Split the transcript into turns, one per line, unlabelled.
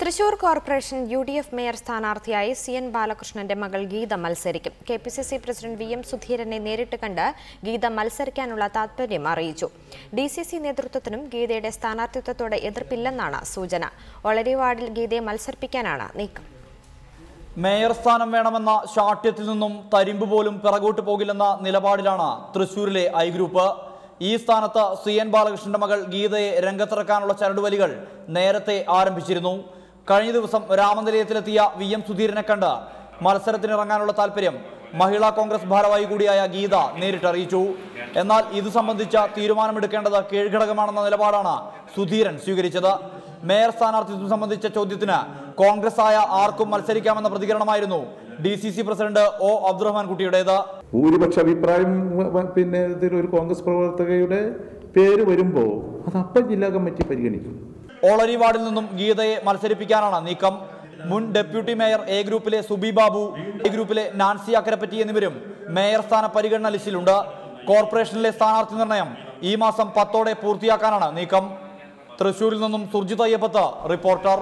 Thrissur corporation UDF mayor സ്ഥാനാർത്ഥിയായി CN ബാലകൃഷ്ണന്റെ മകൾ ഗീത മത്സരിക്കും. KPCC പ്രസിഡന്റ് VM സുധീരനെ നേരിട്ട് കണ്ട് ഗീത മത്സരിക്കാനുള്ള താൽപര്യം അറിയിച്ചു. DCC നേതൃത്വത്തിനും ഗീതയുടെ സ്ഥാനാർത്ഥിത്വത്തോടെ എതിർപ്പില്ലെന്നാണ് സൂചന. ഒളരി വാർഡിൽ ഗീതയെ മത്സരിപ്പിക്കാനാണ് നീക്കം.
മേയർ സ്ഥാനം വേണമെന്ന ശാഠ്യത്തിൽ നിന്നും തരിമ്പ് പോലും പിറകോട്ട് പോകില്ലെന്ന നിലപാടിലാണ് തൃശൂരിലെ ഐ ഗ്രൂപ്പ്. ഈ സ്ഥാനത്ത് CN ബാലകൃഷ്ണന്റെ മകൾ ഗീതയെ രംഗത്തിറക്കാനുള്ള ചരടുവലികൾ നേരത്തെ ആരംഭിച്ചിരുന്നു. കഴിഞ്ഞ ദിവസം രാമനിലയത്തിലെത്തിയ VM സുധീരനെ കണ്ട് മത്സരത്തിനിറങ്ങാനുള്ള താൽപര്യം മഹിളാ കോൺഗ്രസ് ഭാരവാഹി കൂടിയായ ഗീത നേരിട്ടറിയിച്ചു. എന്നാൽ ഇത് സംബന്ധിച്ച തീരുമാനമെടുക്കേണ്ടത് കീഴ്ഘടകമാണെന്ന നിലപാടാണ് സുധീരൻ സ്വീകരിച്ചത്. മേയർ സ്ഥാനാർത്ഥിത്വം സംബന്ധിച്ച ചോദ്യത്തിന് കോൺഗ്രസ് ആയ ആർക്കും മത്സരിക്കാമെന്ന പ്രതികരണമായിരുന്നു DCC പ്രസിഡന്റ് O അബ്ദുറഹ്മാൻ കുട്ടിയുടേത്.
ഭൂരിപക്ഷ അഭിപ്രായം ഒരു കോൺഗ്രസ് പ്രവർത്തകയുടെ പേര് വരുമ്പോൾ അത് അപ്പം ജില്ലാ കമ്മിറ്റി പരിഗണിക്കും.
ഒളരി വാർഡിൽ നിന്നും ഗീതയെ മത്സരിപ്പിക്കാനാണ് നീക്കം. മുൻ ഡെപ്യൂട്ടി മേയർ A ഗ്രൂപ്പിലെ സുബി ബാബു, A ഗ്രൂപ്പിലെ നാൻസി അക്കരപ്പറ്റി എന്നിവരും മേയർ സ്ഥാന പരിഗണന ലിസ്റ്റിലുണ്ട്. കോർപ്പറേഷനിലെ സ്ഥാനാർത്ഥി നിർണയം ഈ മാസം 10 പൂർത്തിയാക്കാനാണ് നീക്കം. തൃശൂരിൽ നിന്നും സുർജിത് അയ്യപ്പത്ത്, റിപ്പോർട്ടർ.